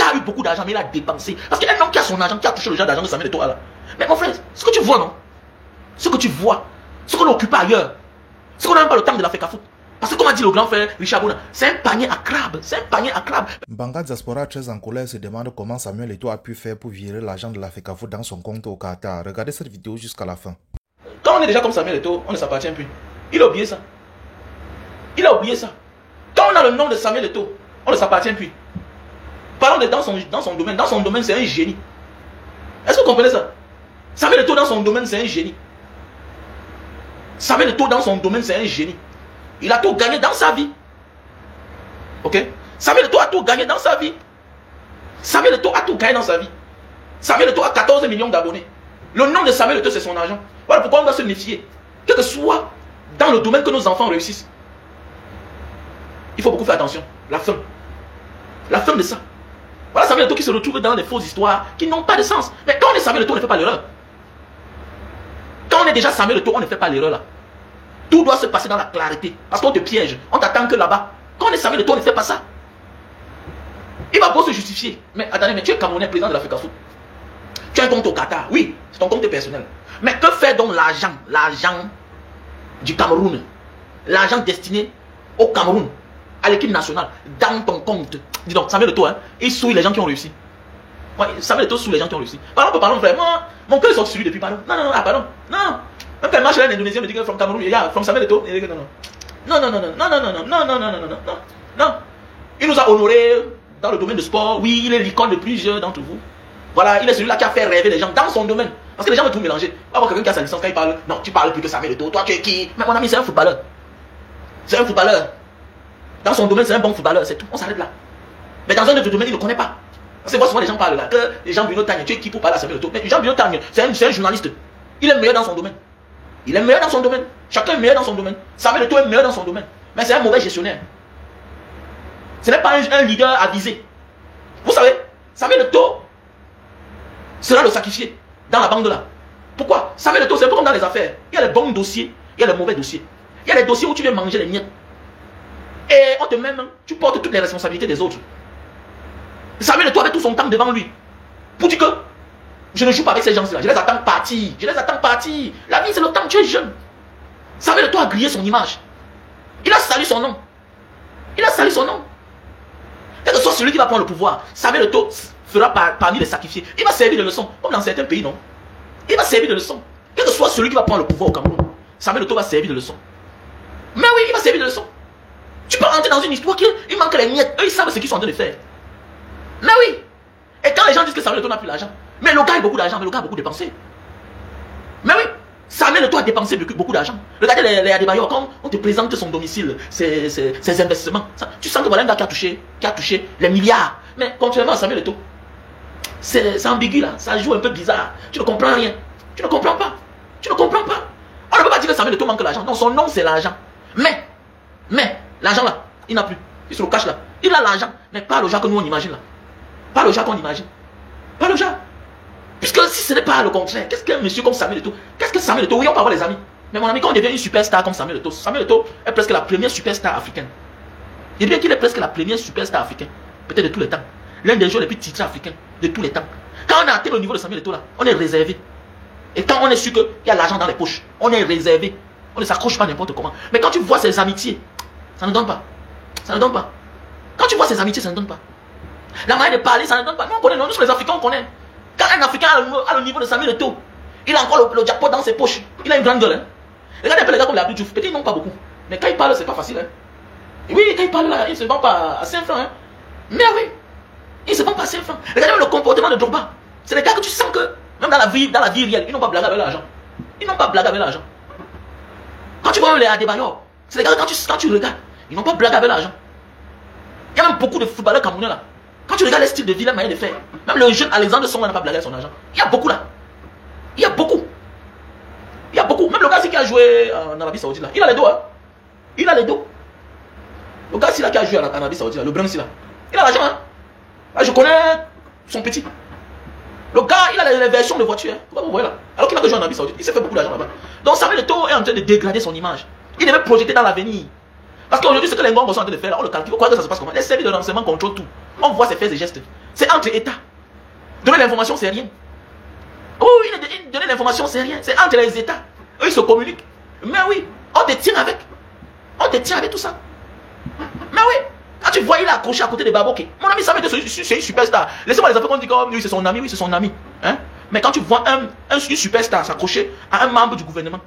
gars a eu beaucoup d'argent, mais il a dépensé. Parce qu'un homme qui a son argent, qui a touché le genre d'argent de Samuel Eto'o là. Mais mon frère, ce que tu vois, non? Ce que tu vois, ce qu'on occupe ailleurs, ce qu'on n'a même pas le temps de la FECAFOOT. Parce que comme a dit le grand frère Richard Bona, c'est un panier à crabe, c'est un panier à crabe. Banga Diaspora très en colère se demande comment Samuel Eto'o a pu faire pour virer l'argent de la FECAFOOT dans son compte au Qatar. Regardez cette vidéo jusqu'à la fin. Quand on est déjà comme Samuel Eto'o, on ne s'appartient plus. Il a oublié ça. Il a oublié ça. Quand on a le nom de Samuel Eto'o, on ne s'appartient plus. Parlons de dans son domaine. Dans son domaine, c'est un génie. Est-ce que vous comprenez ça? Samuel Eto'o dans son domaine, c'est un génie. Samuel Eto'o dans son domaine, c'est un génie. Il a tout gagné dans sa vie. Ok? Samuel Eto'o a tout gagné dans sa vie. Samuel Eto'o a tout gagné dans sa vie. Samuel Eto'o a 14 millions d'abonnés. Le nom de Samuel Eto'o, c'est son argent. Voilà pourquoi on doit se méfier. Quel que soit dans le domaine que nos enfants réussissent. Il faut beaucoup faire attention. La fin. La fin de ça. Voilà Samuel Eto'o qui se retrouve dans des fausses histoires qui n'ont pas de sens. Mais quand on est Samuel Eto'o, on ne fait pas l'erreur. Quand on est déjà Samuel Eto'o, on ne fait pas l'erreur là. Tout doit se passer dans la clarté. Parce qu'on te piège. On t'attend que là-bas. Quand on est Samuel Eto'o, on ne fait pas ça. Il va pas se justifier. Mais attendez, mais tu es Camerounais, président de la FECAFOOT. Tu as un compte au Qatar. Oui, c'est ton compte personnel. Mais que fait donc l'argent du Cameroun? L'argent destiné au Cameroun, à l'équipe nationale, dans ton compte. Dis donc, Samuel Eto'o, hein, il souille les gens qui ont réussi. Ouais, Samuel Eto'o souille les gens qui ont réussi. Pardon, vraiment. Mon cœur est sorti sur lui depuis, pardon. Non, pardon. Non. Même quand il marche là, un Indonésien me dit que from Cameroun, il y a from Samuel Eto'o. Il dit que non. Il nous a honorés dans le domaine de sport. Oui, il est l'icône le plus jeune d'entre vous. Voilà, il est celui-là qui a fait rêver les gens dans son domaine. Parce que les gens veulent tout mélanger. Pas voir quelqu'un qui a sa licence quand il parle. Non, tu parles plus que Samuel Eto'o. Toi, tu es qui? Mais mon ami, c'est un footballeur. C'est un footballeur. Dans son domaine, c'est un bon footballeur, c'est tout. On s'arrête là. Mais dans un autre domaine, il ne connaît pas. Parce que moi, souvent, les gens parlent là. Que les gens Bruno Tagne, tu es qui pour parler à Samuel Eto'o? Mais Jean Bruno Tagne, c'est un journaliste. Il est meilleur dans son domaine. Il est meilleur dans son domaine. Chacun est meilleur dans son domaine. Samuel Eto'o est meilleur dans son domaine. Mais c'est un mauvais gestionnaire. Ce n'est pas un leader avisé. Vous savez, Samuel Eto'o sera le sacrifié dans la bande là. Pourquoi? Samuel Eto'o, c'est un peu comme dans les affaires. Il y a les bons dossiers, il y a les mauvais dossiers. Il y a les dossiers où tu viens manger les miettes. Et on te met, tu portes toutes les responsabilités des autres. Samuel Eto'o avait tout son temps devant lui. Pour dire que je ne joue pas avec ces gens-là. Je les attends partir. La vie, c'est le temps. Tu es jeune. Samuel Eto'o a grillé son image. Il a sali son nom. Quel que soit celui qui va prendre le pouvoir, Samuel Eto'o fera parmi les sacrifiés. Il va servir de leçon. Comme dans certains pays, non? Il va servir de leçon. Quel que soit celui qui va prendre le pouvoir au Cameroun, Samuel Eto'o va servir de leçon. Mais oui, il va servir de leçon. Tu peux rentrer dans une histoire qu'il manque les miettes. Eux, ils savent ce qu'ils sont en train de faire. Mais oui. Et quand les gens disent que Samuel Eto'o n'a plus d'argent, mais le gars a beaucoup d'argent, mais le gars a beaucoup dépensé. Mais oui, Samuel Eto'o a dépensé beaucoup d'argent. Regardez les Adebayor, quand on te présente son domicile, ses investissements, tu sens que voilà un gars qui a touché les milliards. Mais contrairement à Samuel Eto'o, c'est ambigu là, ça joue un peu bizarre. Tu ne comprends rien. Tu ne comprends pas. On ne peut pas dire que Samuel Eto'o manque l'argent. Non, son nom c'est l'argent. Mais, l'argent là, il n'a plus. Il se le cache là. Il a l'argent, mais pas le genre que nous on imagine là. Pas le genre qu'on imagine. Pas le genre. Puisque si ce n'est pas le contraire, qu'est-ce qu'un monsieur comme Samuel Eto'o? Qu'est-ce que Samuel Eto'o? Oui, on peut avoir les amis. Mais mon ami, quand on devient une superstar comme Samuel Eto'o, Samuel Eto'o est presque la première superstar africaine. Et bien qu'il est presque la première superstar africaine, peut-être de tous les temps. L'un des joueurs les plus titrés africains de tous les temps. Quand on a atteint le niveau de Samuel Eto'o là, on est réservé. Et quand on est sûr qu'il y a l'argent dans les poches, on est réservé. On ne s'accroche pas n'importe comment. Mais quand tu vois ses amitiés, ça ne donne pas. Quand tu vois ses amitiés, ça ne donne pas. La manière de parler, ça ne donne pas. Nous, on connaît, nous, les Africains, on connaît. Quand un Africain a le niveau de Samuel Eto'o, il a encore le jackpot dans ses poches. Il a une grande gueule. Hein. Regardez un peu les gars comme les Abdou Diouf. Peut-être ils n'ont pas beaucoup. Mais quand ils parlent, c'est pas facile. Hein. Et oui, quand ils parlent là, ils ne se vendent pas à 5 francs. Hein. Mais oui, ils ne se vendent pas à 5 francs. Regardez même le comportement de Drogba. C'est des gars que tu sens que, même dans la vie réelle, ils n'ont pas blagué avec l'argent. Quand tu vois les Adebayor, c'est des gars que quand tu regardes, ils n'ont pas blagué avec l'argent. Il y a même beaucoup de footballeurs camerounais là. Quand tu regardes les styles de vie, la manière de faire, même le jeune Alexandre Song n'a pas blagué son argent. Il y a beaucoup là. Même le gars qui a joué en Arabie Saoudite là, il a les dos. Hein. Le gars qui a joué en Arabie Saoudite là, le Brun là, il a l'argent. Hein. Là, je connais son petit. Le gars, il a les versions de voiture. Hein. Vous voyez là. Alors qu'il a joué en Arabie Saoudite, il s'est fait beaucoup d'argent là-bas. Donc Samuel Eto'o est en train de dégrader son image. Il devait projeter dans l'avenir. Parce qu'aujourd'hui, ce que les Ngongos sont en train de faire, on le calcule. Vous croyez que ça se passe comment? Les services de renseignement contrôlent tout. On voit ses faits et gestes. C'est entre États. Donner l'information, c'est rien. Oh oui, donner l'information, c'est rien. C'est entre les États. Eux, ils se communiquent. Mais oui, on te tient avec. On te tient avec tout ça. Mais oui, quand tu vois, il est accroché à côté de Baboké. Mon ami Samuel Eto'o, c'est une superstar. Laissez-moi les enfants qu'on dit comme lui, c'est son ami, oui, c'est son ami. Hein? Mais quand tu vois une superstar s'accrocher à un membre du gouvernement,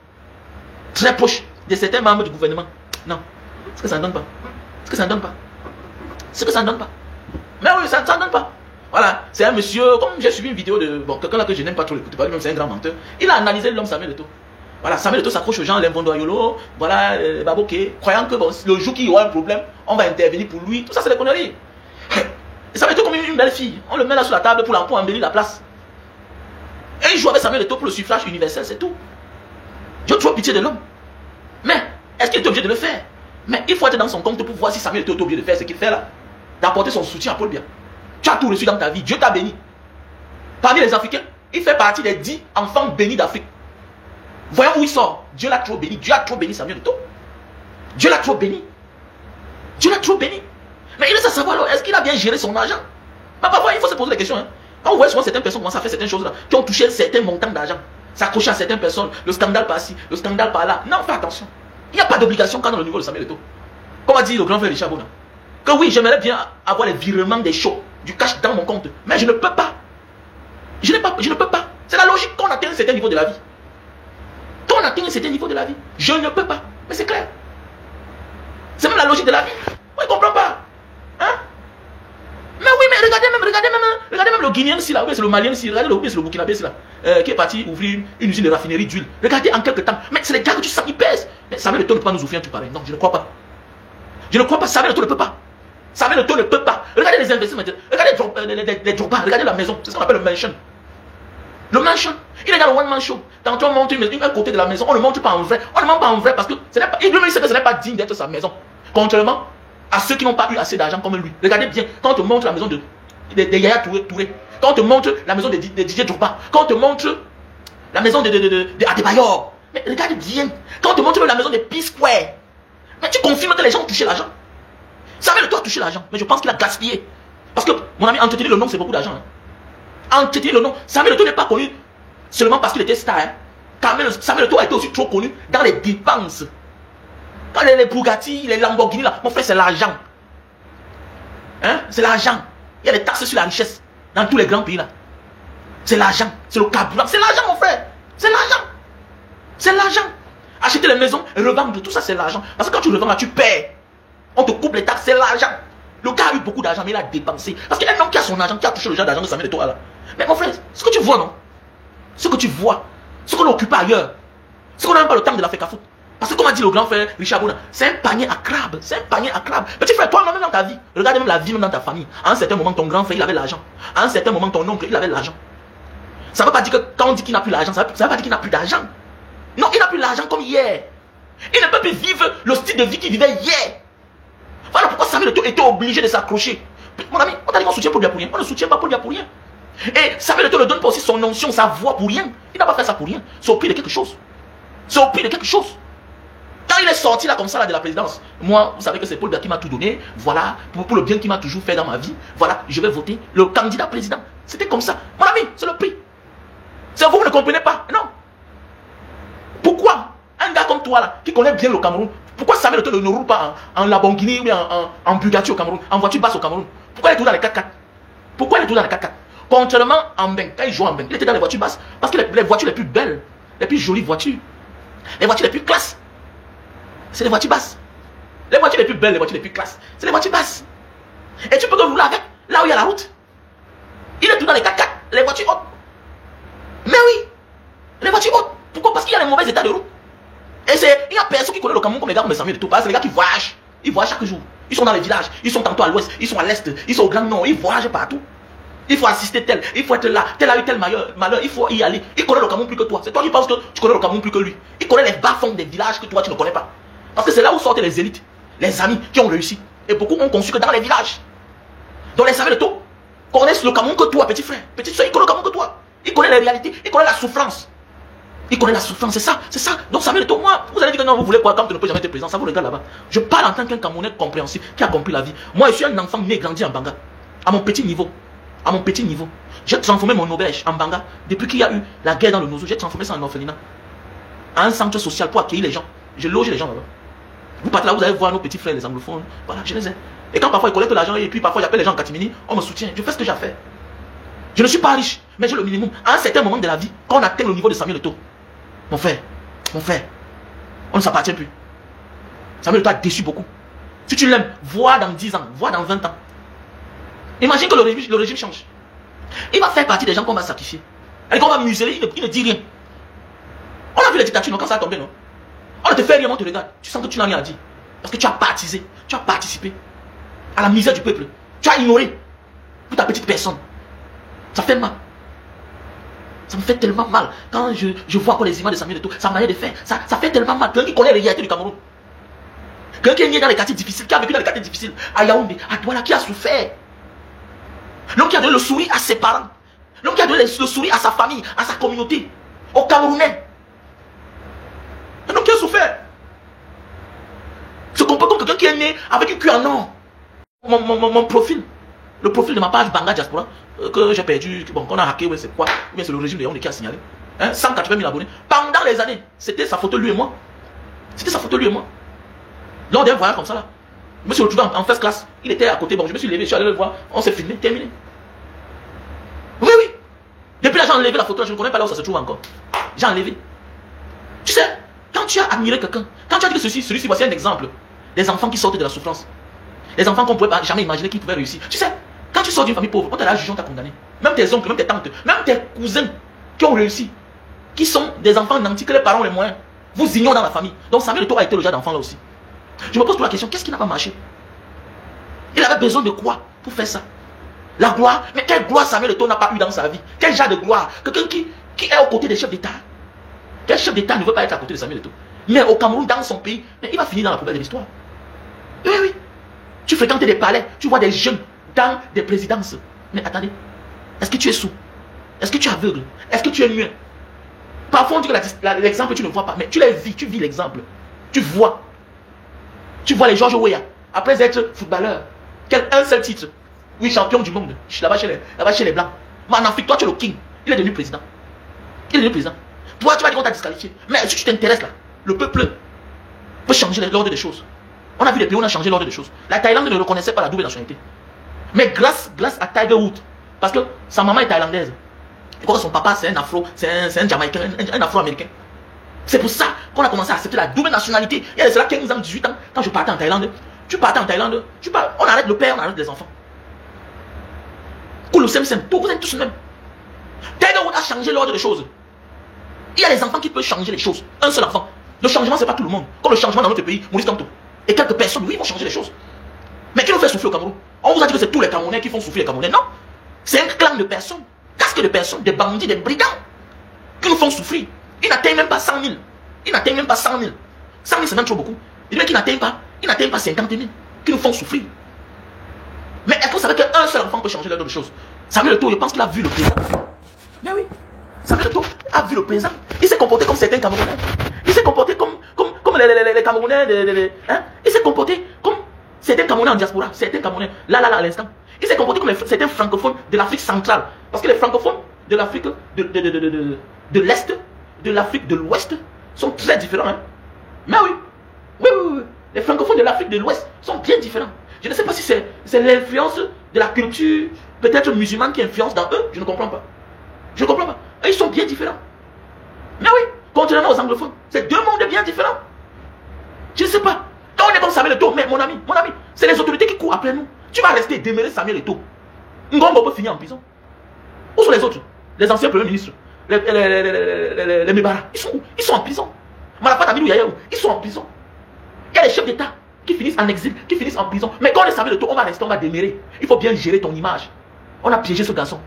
très proche de certains membres du gouvernement, non. Ce que ça ne donne pas. Ce que ça ne donne pas. Ce que ça ne donne pas. Mais oui, ça ne donne pas. Voilà, c'est un monsieur, comme j'ai suivi une vidéo de quelqu'un là que je n'aime pas trop l'écouter, même c'est un grand menteur. Il a analysé l'homme Samuel Eto'o. Voilà, Samuel Eto'o s'accroche aux gens, l'Invondoyolo, voilà, Baboké, croyant que bon, le jour qu'il y aura un problème, on va intervenir pour lui. Tout ça, c'est des conneries. Samuel Eto'o comme une belle fille. On le met là sur la table pour embellir la place. Et il joue avec Samuel Eto'o pour le suffrage universel, c'est tout. J'ai trop pitié de l'homme. Mais, est-ce qu'il est obligé de le faire? Mais il faut être dans son compte pour voir si Samuel Eto'o est obligé de faire ce qu'il fait là. D'apporter son soutien à Paul Biya. Tu as tout reçu dans ta vie. Dieu t'a béni. Parmi les Africains, il fait partie des 10 enfants bénis d'Afrique. Voyons où il sort. Dieu l'a trop béni. Dieu a trop béni Samuel Eto'o. Dieu l'a trop béni. Dieu l'a trop béni. Mais il reste à savoir, est-ce qu'il a bien géré son argent? Mais parfois, il faut se poser des questions. Hein. Quand on voit souvent certaines personnes commencent à faire certaines choses là, qui ont touché certains montants d'argent, s'accrocher à certaines personnes, le scandale par-ci, le scandale par-là. Non, fais attention. Il n'y a pas d'obligation quand on est au niveau de Samuel Eto'o. Comme a dit le grand frère Richard Bona. Que oui, j'aimerais bien avoir les virements des shows, du cash dans mon compte. Mais je ne peux pas. Je ne peux pas. C'est la logique qu'on atteint un certain niveau de la vie. Quand on atteint un certain niveau de la vie, je ne peux pas. Mais c'est clair. C'est même la logique de la vie. On ne comprend pas. Hein? Mais oui, mais regardez même le Guinéen ici là, c'est le Malien ici, regardez c'est le Burkinabé ici là, qui est parti ouvrir une usine de raffinerie d'huile. Regardez en quelques temps. Mais c'est les gars que tu sens qui pèsent. Mais Samuel Eto'o ne peut pas nous offrir un truc pareil. Non, je ne crois pas. Je ne crois pas. Samuel Eto'o ne peut pas. Samuel Eto'o ne peut pas. Regardez les investissements. Regardez les Drogba. Regardez la maison. C'est ce qu'on appelle le mansion. Le mansion. Il est dans le one man show. Quand on monte un côté de la maison, on ne monte pas en vrai. On ne monte pas en vrai parce que ce n'est pas. Il sait que ce n'est pas digne d'être sa maison. Contrairement à ceux qui n'ont pas eu assez d'argent comme lui. Regardez bien. Quand on te montre la maison de Yaya Touré. Quand on te montre la maison de DJ Drogba. Quand on te montre la maison de Adebayor. Mais regarde bien. Quand on te montre la maison de P-Square. Mais tu confirmes que les gens ont touché l'argent. Samuel Eto'o a touché l'argent, mais je pense qu'il a gaspillé. Parce que, mon ami, entretenir le nom, c'est beaucoup d'argent. Hein. Entretenir le nom. Samuel Eto'o n'est pas connu seulement parce qu'il était star. Hein. Samuel Eto'o a été aussi trop connu dans les dépenses. Quand les Bugatti, les Lamborghini, là, mon frère, c'est l'argent. Hein? C'est l'argent. Il y a des taxes sur la richesse dans tous les grands pays là. C'est l'argent. C'est le carburant. C'est l'argent, mon frère. C'est l'argent. C'est l'argent. Acheter les maisons, revendre, tout ça c'est l'argent. Parce que quand tu revends là, tu perds. On te coupe les taxes, c'est l'argent. Le gars a eu beaucoup d'argent, mais il a dépensé. Parce qu'il y a un homme qui a son argent, qui a touché le genre d'argent de Samuel Eto'o là. Mais mon frère, ce que tu vois, non? Ce que tu vois, ce qu'on occupe ailleurs, ce qu'on n'a même pas le temps de la faire foot. Parce que comme a dit le grand frère Richard Bona, c'est un panier à crabe. C'est un panier à crabe. Petit frère, toi, même dans ta vie, regarde même la vie, même dans ta famille. À un certain moment, ton grand frère, il avait l'argent. À un certain moment, ton oncle, il avait l'argent. Ça ne veut pas dire que quand on dit qu'il n'a plus l'argent, ça ne veut pas dire qu'il n'a plus d'argent. Non, il n'a plus l'argent comme hier. Il ne peut plus vivre le style de vie qu'il vivait hier. Voilà pourquoi Samuel Eto'o était obligé de s'accrocher. Mon ami, on t'a dit qu'on soutient Paul Biya pour rien. On ne soutient pas Paul Biya pour rien. Et Samuel Eto'o ne donne pas aussi son onction, sa voix pour rien. Il n'a pas fait ça pour rien. C'est au prix de quelque chose. C'est au prix de quelque chose. Quand il est sorti là comme ça là, de la présidence, moi, vous savez que c'est Paul Biya qui m'a tout donné. Voilà, pour le bien qu'il m'a toujours fait dans ma vie. Voilà, je vais voter le candidat président. C'était comme ça. Mon ami, c'est le prix. C'est vous ne comprenez pas. Non. Pourquoi un gars comme toi là, qui connaît bien le Cameroun, pourquoi Samuel Eto'o ne roule pas en Lamborghini ou en Bugatti au Cameroun, en voiture basse au Cameroun? Pourquoi il est toujours dans les 4x4? Pourquoi il est toujours dans les 4x4? Contrairement en Ben, quand il joue en Ben, il était dans les voitures basses. Parce que les voitures les plus belles, les plus jolies voitures, les voitures les plus classes, c'est les voitures basses. Les voitures les plus belles, les voitures les plus classes, c'est les voitures basses. Et tu peux te rouler avec, là où il y a la route. Il est tout dans les 4x4, les voitures hautes. Mais oui, les voitures hautes. Pourquoi? Parce qu'il y a les mauvais états de route. Et il y a personne qui connaît le Cameroun comme les gars comme les Samuel Eto'o. C'est les gars qui voyagent. Ils voyagent chaque jour. Ils sont dans les villages. Ils sont tantôt à l'ouest. Ils sont à l'est. Ils sont au Grand Nord. Ils voyagent partout. Il faut assister tel. Il faut être là. Tel a eu tel malheur. Il faut y aller. Il connaît le Cameroun plus que toi. C'est toi qui penses que tu connais le Cameroun plus que lui. Il connaît les bas-fonds des villages que toi tu ne connais pas. Parce que c'est là où sortent les élites. Les amis qui ont réussi. Et beaucoup ont conçu que dans les villages. Donc les Samuel Eto'o connaissent le Cameroun que toi, petit frère. Petite soeur, il connaît le Cameroun que toi. Il connaît les réalités. Il connaît la souffrance. Il connaît la souffrance, c'est ça, c'est ça. Donc Samuel Eto'o, moi, vous allez dire que non, vous voulez quoi, comme tu ne peux jamais être président, ça vous regarde là-bas. Je parle en tant qu'un Camerounais compréhensif, qui a compris la vie. Moi, je suis un enfant né, grandi en Banga, à mon petit niveau. à mon petit niveau. J'ai transformé mon auberge en Banga. Depuis qu'il y a eu la guerre dans le Nozo, j'ai transformé ça en orphelinat. Un centre social pour accueillir les gens. Je loge les gens là-bas. Vous partez là, vous allez voir nos petits frères, les anglophones. Voilà, je les ai. Et quand parfois ils collectent l'argent et puis parfois j'appelle les gens en catimini, on me soutient. Je fais ce que j'ai à faire. Je ne suis pas riche, mais j'ai le minimum. À un certain moment de la vie, quand on atteint le niveau de Samuel Eto'o, mon frère, on ne s'appartient plus. Samuel Eto'o a déçu beaucoup. Si tu l'aimes, vois dans 10 ans, vois dans 20 ans. Imagine que le régime change. Il va faire partie des gens qu'on va sacrifier. Et qu'on va museler, il ne dit rien. On a vu les dictatures, non, quand ça a tombé, non? On ne te fait rien, on te regarde. Tu sens que tu n'as rien à dire. Parce que tu as partisé, tu as participé à la misère du peuple. Tu as ignoré pour ta petite personne. Ça fait mal. Ça me fait tellement mal. Quand je vois encore les images de Samuel Eto'o, sa manière de faire, ça fait tellement mal. Quelqu'un qui connaît les réalités du Cameroun. Quelqu'un qui est né dans les quartiers difficiles, qui a vécu dans les quartiers difficiles, à Yaoundé, à Douala, qui a souffert. L'homme qui a donné le sourire à ses parents. L'homme qui a donné le sourire à sa famille, à sa communauté, aux Camerounais. Un homme qui a souffert. Se comporte comme quelqu'un qui est né avec une cuillère en or. Mon profil, le profil de ma page Banga Diaspora, que j'ai perdu, bon, qu'on a hacké, ouais, c'est quoi? Ou bien c'est le régime de Yaoundé qui a signalé. Hein, 180 000 abonnés. Pendant les années, c'était sa photo, lui et moi. C'était sa photo, lui et moi. Lors d'un voyage comme ça, là, je me suis retrouvé en first class. Il était à côté, bon, je me suis levé, je suis allé le voir, on s'est filmé, terminé. Oui, oui. Depuis là, j'ai enlevé la photo, je ne connais pas là où ça se trouve encore. J'ai enlevé. Tu sais, quand tu as admiré quelqu'un, quand tu as dit que celui-ci, voici un exemple. Des enfants qui sortent de la souffrance. Les enfants qu'on ne pouvait jamais imaginer qu'ils pouvaient réussir. Tu sais, quand tu sors d'une famille pauvre, on t'a jugé, on t'a condamné. Même tes oncles, même tes tantes, même tes cousins qui ont réussi, qui sont des enfants nantis que les parents ont les moyens, vous ignorez dans la famille. Donc Samuel Eto'o a été le genre d'enfant là aussi. Je me pose toujours la question, qu'est-ce qui n'a pas marché? Il avait besoin de quoi pour faire ça? La gloire. Mais quelle gloire Samuel Eto'o n'a pas eu dans sa vie? Quel genre de gloire? Quelqu'un qui est aux côtés des chefs d'État. Quel chef d'État ne veut pas être à côté de Samuel Eto'o? Mais au Cameroun, dans son pays, mais il va finir dans la poubelle de l'histoire. Oui, oui. Tu fréquentes des palais, tu vois des jeunes dans des présidences. Mais attendez, est-ce que tu es sourd? Est-ce que tu es aveugle? Est-ce que tu es muet? Parfois on dit que l'exemple tu ne vois pas, mais tu l'as vu, tu vis l'exemple. Tu vois. Tu vois les Georges Weah, après être footballeur, un seul titre. Oui, champion du monde. Là-bas chez les Blancs. Mais en Afrique, toi tu es le king. Il est devenu président. Il est devenu président. Toi tu vas dire qu'on t'a disqualifié. Mais si tu t'intéresses là, le peuple peut changer l'ordre des choses. On a vu des pays où on a changé l'ordre des choses. La Thaïlande ne reconnaissait pas la double nationalité. Mais grâce à Tiger Woods, parce que sa maman est thaïlandaise. Et quand son papa c'est un afro, c'est un Jamaïcain, un afro-américain. C'est pour ça qu'on a commencé à accepter la double nationalité. Il y a cela 15 ans, 18 ans, quand je partais en Thaïlande, on arrête le père, on arrête les enfants. Cool, vous êtes tous les mêmes. Tiger Woods a changé l'ordre des choses. Il y a les enfants qui peuvent changer les choses. Un seul enfant. Le changement, c'est pas tout le monde. Comme le changement dans notre pays, Maurice Kamto. Et quelques personnes, oui, vont changer les choses. Mais qui nous fait souffrir au Cameroun? On vous a dit que c'est tous les Camerounais qui font souffrir les Camerounais. Non. C'est un clan de personnes, casque de personnes, des bandits, des brigands, qui nous font souffrir. Ils n'atteignent même pas 100 000. Ils n'atteignent même pas 100 000. 100 000, c'est même trop beaucoup. Il dit qu'ils n'atteignent pas 50 000, qui nous font souffrir. Mais est-ce que vous savez qu'un seul enfant peut changer l'ordre de choses? Samuel Eto'o, je pense qu'il a vu le présent. Mais oui, Samuel Eto'o a vu le présent. Il s'est comporté comme certains Camerounais. Il s'est comporté comme les Camerounais. Hein? Il s'est comporté comme certains Camerounais en diaspora. Certains Camerounais, là, à l'instant. Il s'est comporté comme certains francophones de l'Afrique centrale. Parce que les francophones de l'Afrique de l'Est, de l'Afrique de l'Ouest sont très différents. Hein? Mais oui. Oui. Les francophones de l'Afrique de l'Ouest sont bien différents. Je ne sais pas si c'est l'influence de la culture, peut-être musulmane, qui influence dans eux. Je ne comprends pas. Je ne comprends pas. Et ils sont bien différents. Mais oui, contrairement aux anglophones, c'est deux mondes bien différents. Je ne sais pas. Quand on est comme Samuel Eto'o, mais mon ami, c'est les autorités qui courent après nous. Tu vas rester démêler Samuel Eto'o. Ngombo peut finir en prison. Où sont les autres? Les anciens premiers ministres, les Mebara, ils sont où? Ils sont en prison. Malafat Amidou Yayaou, ils sont en prison. Il y a les chefs d'État qui finissent en exil, qui finissent en prison. Mais quand on est Samuel Eto'o, on va rester, on va démêler. Il faut bien gérer ton image. On a piégé ce garçon.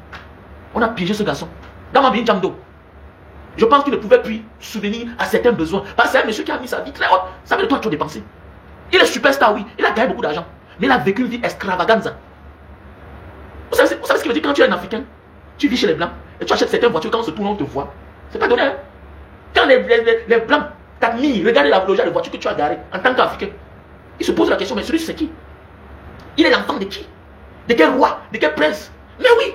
Dans ma bien Jamdo. Je pense qu'il ne pouvait plus souvenir à certains besoins. Parce que c'est un monsieur qui a mis sa vie très haute. Samuel Eto'o a trop dépensé. Il est superstar, oui. Il a gagné beaucoup d'argent. Mais il a vécu une vie extravaganza. Vous savez ce qui veut dire quand tu es un Africain? Tu vis chez les Blancs et tu achètes certaines voitures, quand on se tourne, on te voit. C'est pas donné. Hein? Quand les Blancs t'admirent, regardez la genre de voiture que tu as garée en tant qu'Africain. Ils se posent la question, mais celui c'est qui? Il est l'enfant de qui? De quel roi? De quel prince? Mais oui,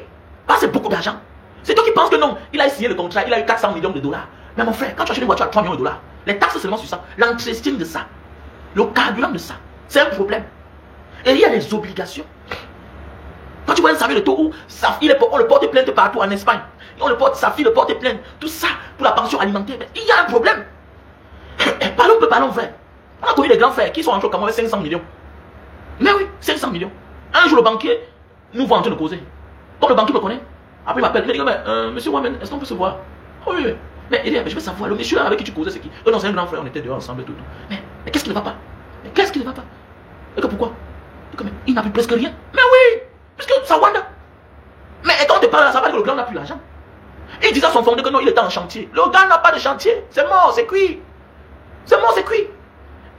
Parce que c'est beaucoup d'argent. C'est toi qui penses que non, il a signé le contrat, il a eu 400 millions de dollars. Mais mon frère, quand tu achètes une voiture à 3 millions de dollars, les taxes seulement sur ça, l'entretien de ça, le carburant de ça, c'est un problème. Et il y a des obligations. Quand tu vois un Samuel Eto'o où on le porte plainte partout en Espagne, sa fille le porte plainte, tout ça pour la pension alimentaire, mais il y a un problème. Parlons vrai. On a connu des grands frères qui sont entrés au Cameroun avec 500 millions. Mais oui, 500 millions. Un jour, le banquier nous voit en train de causer. Comme le banquier me connaît, après il m'appelle, il me dit, monsieur Wamen, est-ce qu'on peut se voir? Oh, oui, oui. Mais il dit, je veux savoir, le monsieur avec qui tu causais, c'est qui? Non, c'est un grand frère, on était dehors ensemble, tout. Mais qu'est-ce qui ne va pas? Mais qu'est-ce qui ne va pas? Et que pourquoi? Il n'a plus presque rien. Mais oui, puisque ça wanda. Mais quand on te parle, ça va dire que le grand n'a plus l'argent. Il disait à son fondé que non, il était en chantier. Le gars n'a pas de chantier. C'est mort, c'est cuit. C'est mort, c'est cuit.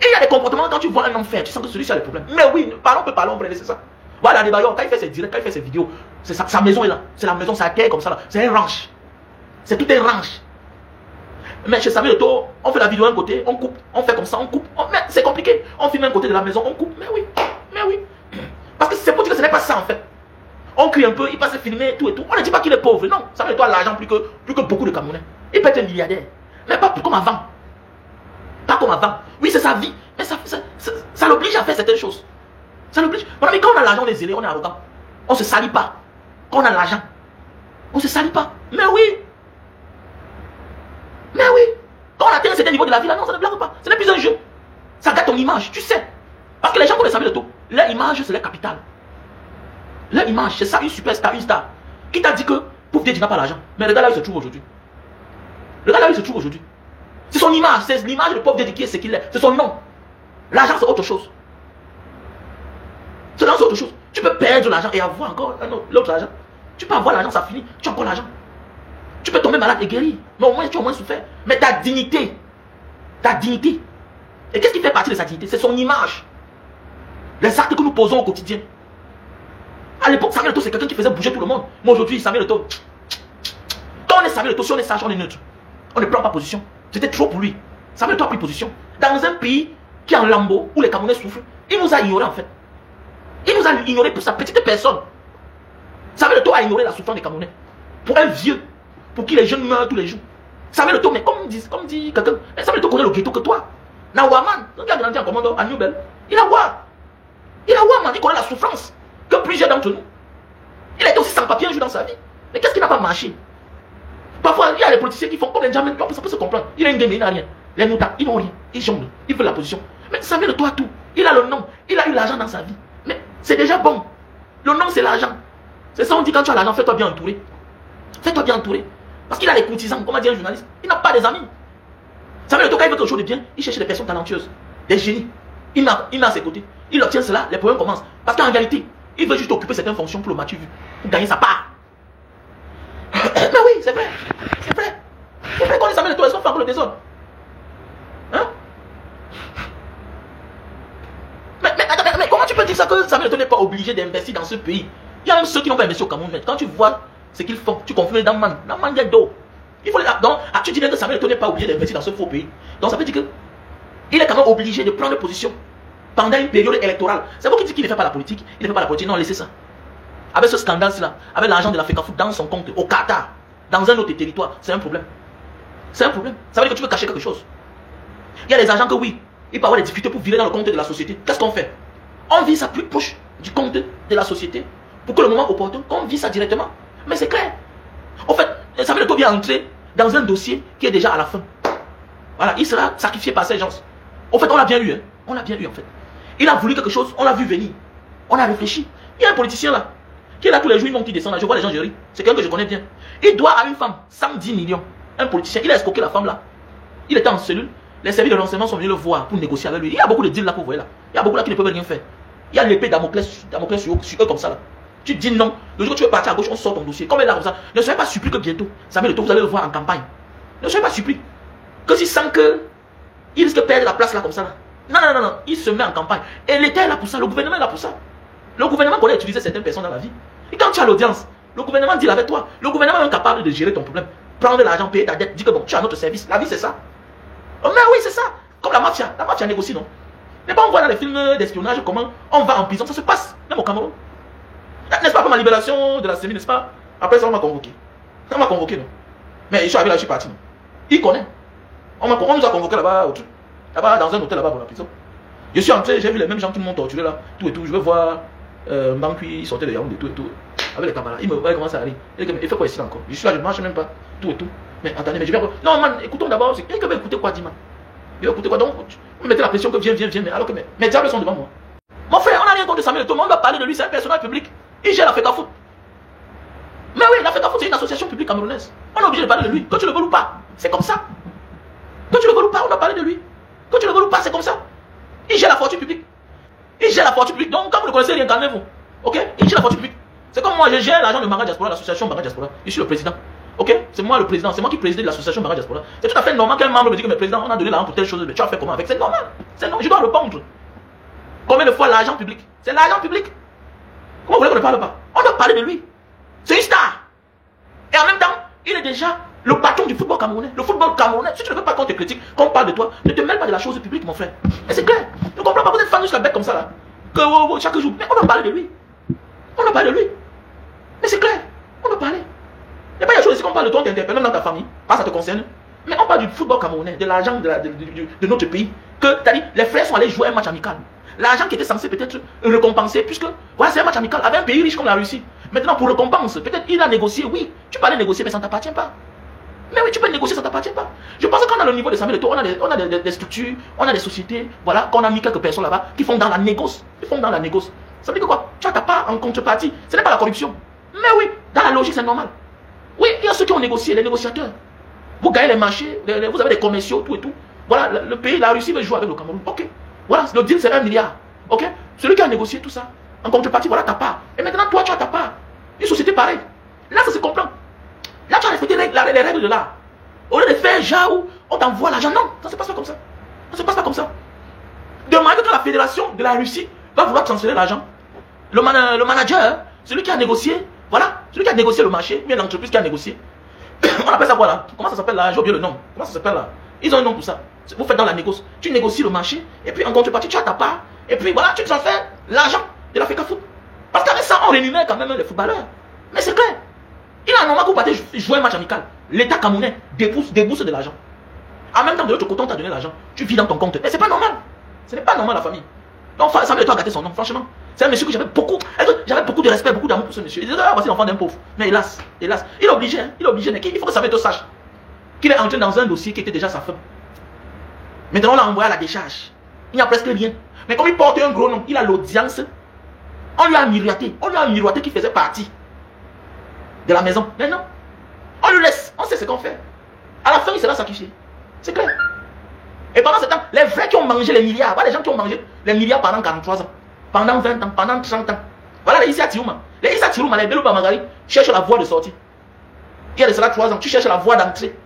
Et il y a des comportements, quand tu vois un homme faire, tu sens que celui-ci a des problèmes. Mais oui, parlons, vrai, c'est ça. Voilà, les bailleurs, quand il fait ses directs, quand il fait ses vidéos, c'est sa maison est là. C'est la maison, c'est la terre comme ça là. C'est un ranch. C'est tout un ranch. Mais chez Samuel Eto'o, on fait la vidéo d'un côté, on coupe, on fait comme ça, on coupe. Mais c'est compliqué. On filme un côté de la maison, on coupe. Mais oui. Parce que c'est pour dire que ce n'est pas ça en fait. On crie un peu, il passe à filmer, tout et tout. On ne dit pas qu'il est pauvre, non. Samuel Eto'o a l'argent plus que beaucoup de Camerounais. Il peut être un milliardaire. Mais pas comme avant. Pas comme avant. Oui, c'est sa vie. Mais ça l'oblige à faire certaines choses. Ça l'oblige. Mon ami, quand on a l'argent, on est zélé, on est arrogant. On ne se salit pas. Quand on a l'argent, on ne se salit pas. Mais oui. Quand on atteint un certain niveau de la vie, là, non, ça ne blague pas. Ce n'est plus un jeu. Ça gâte ton image, tu sais. Parce que les gens qui ont Samuel Eto'o, leur image, c'est leur capital. Leur image, c'est ça, une superstar, une star. Qui t'a dit que Pouf Dieu n'a pas l'argent? Mais le gars là, il se trouve aujourd'hui. C'est son image, c'est l'image de Pouf Dieu qui est ce qu'il est. C'est son nom. L'argent, c'est autre chose. Tu peux perdre l'argent et avoir encore l'autre argent. Tu peux avoir l'argent, ça finit. Tu as encore l'argent. Tu peux tomber malade et guérir. Mais au moins, tu as au moins souffert. Mais ta dignité. Et qu'est-ce qui fait partie de sa dignité? C'est son image. Les actes que nous posons au quotidien. À l'époque, Samuel Eto'o, c'est quelqu'un qui faisait bouger tout le monde. Mais aujourd'hui, Samuel Eto'o, quand on est Samuel Eto'o, si on est sage, on est neutre. On ne prend pas position. C'était trop pour lui. Samuel Eto'o a pris position. Dans un pays qui est en lambeau, où les Camerounais souffrent, il nous a ignorés en fait. Il nous a ignorés pour sa petite personne. Samuel Eto'o a ignoré la souffrance des Camerounais. Pour un vieux, pour qui les jeunes meurent tous les jours. Samuel Eto'o, mais comme dit quelqu'un, Samuel Eto'o connaît le ghetto que toi. Nawaman, qui a grandi en commando à New Bell, il a man, il connaît la souffrance que plusieurs d'entre nous. Il a été aussi sans papier un jour dans sa vie. Mais qu'est-ce qui n'a pas marché? Parfois, il y a des politiciens qui font comme les Jamaicains, ça peut se comprendre. Il a une game, il n'a rien. Les Moutas, ils n'ont rien. Ils jonglent, ils veulent la position. Mais Samuel Eto'o a tout. Il a le nom, il a eu l'argent dans sa vie. Mais c'est déjà bon. Le nom, c'est l'argent. C'est ça, on dit quand tu as l'argent, fais-toi bien entourer. Fais-toi bien entourer. Parce qu'il a les courtisans, comme a dit un journaliste. Il n'a pas des amis. Samuel Eto'o, quand il veut quelque chose de bien, il cherche des personnes talentueuses, des génies. Il met à ses côtés. Il obtient cela, les problèmes commencent. Parce qu'en réalité, il veut juste occuper certaines fonctions pour le matu vu, pour gagner sa part. Mais oui, c'est vrai. C'est vrai qu'on est Samuel Eto'o, est-ce qu'on fait encore le désordre? Hein? Mais comment tu peux dire ça que Samuel Eto'o n'est pas obligé d'investir dans ce pays? Il y a même ceux qui n'ont pas investi au Cameroun. Mais quand tu vois ce qu'ils font, tu confonds dans man il y a d'eau. Il faut donc, tu dis bien que Samuel Eto'o n'est pas obligé d'investir dans ce faux pays. Donc ça veut dire que il est quand même obligé de prendre position pendant une période électorale. C'est vous qui dites qu'il ne fait pas la politique. Il ne fait pas la politique. Non, laissez ça. Avec ce scandale-là, avec l'argent de la FECAFOOT dans son compte, au Qatar, dans un autre territoire, c'est un problème. C'est un problème. Ça veut dire que tu veux cacher quelque chose. Il y a des agents que oui, ils peuvent avoir des difficultés pour virer dans le compte de la société. Qu'est-ce qu'on fait? On vire ça plus proche du compte de la société pour que le moment opportun, qu'on vire ça directement. Mais c'est clair. En fait, Samuel Eto'o vient entrer dans un dossier qui est déjà à la fin. Voilà, il sera sacrifié par ces gens. En fait, on l'a bien eu. Hein. On l'a bien eu en fait. Il a voulu quelque chose, on l'a vu venir. On a réfléchi. Il y a un politicien là, qui est là tous les jours, il monte, il descend là. Je vois les gens gérer. C'est quelqu'un que je connais bien. Il doit à une femme 110 millions. Un politicien, il a escroqué la femme là. Il était en cellule. Les services de renseignement sont venus le voir pour négocier avec lui. Il y a beaucoup de deals là pour voir là. Il y a beaucoup là qui ne peuvent rien faire. Il y a l'épée Damoclès sur eux comme ça là. Tu dis non. Le jour où tu veux partir à gauche, on sort ton dossier. Comme elle est là comme ça. Ne soyez pas surpris que bientôt, Samuel Eto'o, vous allez le voir en campagne. Ne soyez pas surpris. Que s'il sent que il risque de perdre la place là comme ça là. Non. Il se met en campagne. Et l'État est là pour ça. Le gouvernement est là pour ça. Le gouvernement connaît utiliser certaines personnes dans la vie. Et quand tu as l'audience, le gouvernement deal avec toi. Le gouvernement est capable de gérer ton problème. Prendre l'argent, payer ta dette, dire que bon, tu as notre service. La vie c'est ça. Oh, mais oui, c'est ça. Comme la mafia. La mafia négocie, non? Mais pas on voit dans les films d'espionnage comment on va en prison. Ça se passe, même au Cameroun. N'est-ce pas comme la libération de la série, n'est-ce pas? Après ça, on m'a convoqué. On m'a convoqué, non. Mais je suis arrivé là, je suis parti, non. Il connaît. On nous a convoqué là-bas, là-bas, dans un hôtel là-bas pour la prison. Je suis entré, j'ai vu les mêmes gens qui m'ont torturé là, tout et tout. Je veux voir Mbankui, il sortait de Yaoundé, tout et tout. Avec les camarades. Il me voit comment ça arrive. Il fait quoi ici encore? Je suis là, je ne marche même pas, tout et tout. Mais attendez, mais je viens. Non, man, écoutons d'abord. Il va écouter quoi, dis-moi? Il va écouter quoi? Donc, vous mettez la pression que viens, mais alors que mes diables sont devant moi. Mon frère, on n'a rien contre Samuel Eto'o, on va parler de lui, c'est un personnage public. Il gère la FECAFOOT. Mais oui, la FECAFOOT, c'est une association publique camerounaise. On est obligé de parler de lui, que tu le veux ou pas. C'est comme ça. Que tu le veux ou pas, on doit parler de lui. Que tu le veux ou pas, c'est comme ça. Il gère la fortune publique. Il gère la fortune publique. Donc, quand vous ne connaissez rien, calmez-vous. Ok? Il gère la fortune publique. C'est comme moi, je gère l'argent de Mara Diaspora, l'association Mara Diaspora. Je suis le président. Ok? C'est moi le président. C'est moi qui préside l'association Mara Diaspora. C'est tout à fait normal qu'un membre me dise que mais président, on a donné l'argent pour telle chose, mais tu as fait comment avec? C'est normal. C'est normal. Je dois répondre. Combien de fois l'argent public? C'est l'argent public. Comment vous voulez qu'on ne parle pas? On doit parler de lui. C'est une star. Et en même temps, il est déjà le patron du football camerounais. Le football camerounais, si tu ne veux pas qu'on te critique, qu'on parle de toi, ne te mêle pas de la chose publique, mon frère. Et c'est clair. Je ne comprends pas, vous êtes fan jusqu'à bec comme ça là. Que chaque jour. Mais on doit parler de lui. On doit parler de lui. Mais c'est clair. On doit parler. Il n'y a pas de chose ici qu'on parle de toi, t'interpelle même dans ta famille. Pas ça te concerne. Mais on parle du football camerounais, de l'argent de notre pays. Que, c'est-à-dire, les frères sont allés jouer un match amical. L'argent qui était censé peut-être récompenser, puisque voilà, c'est un match amical avec un pays riche comme la Russie. Maintenant, pour récompense, peut-être il a négocié, oui. Tu peux aller négocier, mais ça ne t'appartient pas. Mais oui, tu peux négocier, ça ne t'appartient pas. Je pense qu'on a le niveau de Samuel Eto'o, on a des structures, on a des sociétés, voilà, qu'on a mis quelques personnes là-bas qui font dans la négoce. Ils font dans la négoce. Ça veut dire que quoi? Tu as ta part en contrepartie. Ce n'est pas la corruption. Mais oui, dans la logique, c'est normal. Oui, il y a ceux qui ont négocié, les négociateurs. Vous gagnez les marchés, vous avez des commerciaux, tout et tout. Voilà, le pays, la Russie veut jouer avec le Cameroun. Ok. Voilà, le deal c'est 1 milliard. Ok. Celui qui a négocié tout ça, en contrepartie, voilà ta part. Et maintenant, toi, tu as ta part. Une société pareille. Là, ça se comprend. Là, tu as respecté les règles de l'art. Au lieu de faire genre où on t'envoie l'argent, non, ça ne se passe pas comme ça. Ça ne se passe pas comme ça. Demandez que la fédération de la Russie va vouloir transférer l'argent. Le manager, celui qui a négocié, voilà, celui qui a négocié le marché, bien l'entreprise qui a négocié. On appelle ça quoi là? Comment ça s'appelle là? J'ai oublié le nom. Comment ça s'appelle là? Ils ont un nom pour ça. Vous faites dans la négoce. Tu négocies le marché, et puis en contrepartie, tu as ta part, et puis voilà, tu transfères l'argent de la FECAFOOT. Parce qu'avec ça, on rémunère quand même les footballeurs. Mais c'est clair. Il est normal que vous partez jouer un match amical. L'État camerounais débourse de l'argent. En même temps, de l'autre côté, on t'a donné l'argent. Tu vis dans ton compte. Mais c'est pas normal. Ce n'est pas normal, la famille. Donc, ça me doit gâter son nom, franchement. C'est un monsieur que j'avais beaucoup de respect, beaucoup d'amour pour ce monsieur. Il disait, ah, voici l'enfant d'un pauvre. Mais hélas, il est obligé, hein, il est obligé. Mais il faut que Samuel Eto'o sache qu'il est entré dans un dossier qui était déjà sa femme. Maintenant, on l'a envoyé à la décharge. Il n'y a presque rien. Mais comme il porte un gros nom, il a l'audience. On lui a miroité qu'il faisait partie de la maison. Mais non. On lui laisse. On sait ce qu'on fait. À la fin, il sera sacrifié. C'est clair. Et pendant ce temps, les vrais qui ont mangé les milliards, voilà les gens qui ont mangé les milliards pendant 43 ans, pendant 20 ans, pendant 30 ans. Voilà les Issa Tirouma. Les Issa Tirouma, les Belou Bamagari cherchent la voie de sortie. Il y a de cela 3 ans, tu cherches la voie d'entrée.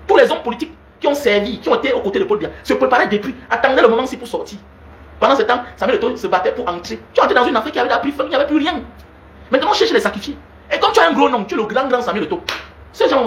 Tous les hommes politiques qui ont servi, qui ont été aux côtés de Paul Biya, se préparaient depuis, attendaient le moment-ci pour sortir. Pendant ce temps, Samuel Eto'o se battait pour entrer. Tu es entré dans une Afrique qui avait la plus femme, il n'y avait plus rien. Maintenant, on cherche les sacrifier. Et comme tu as un gros nom, tu es le grand Samuel Eto'o. Ces gens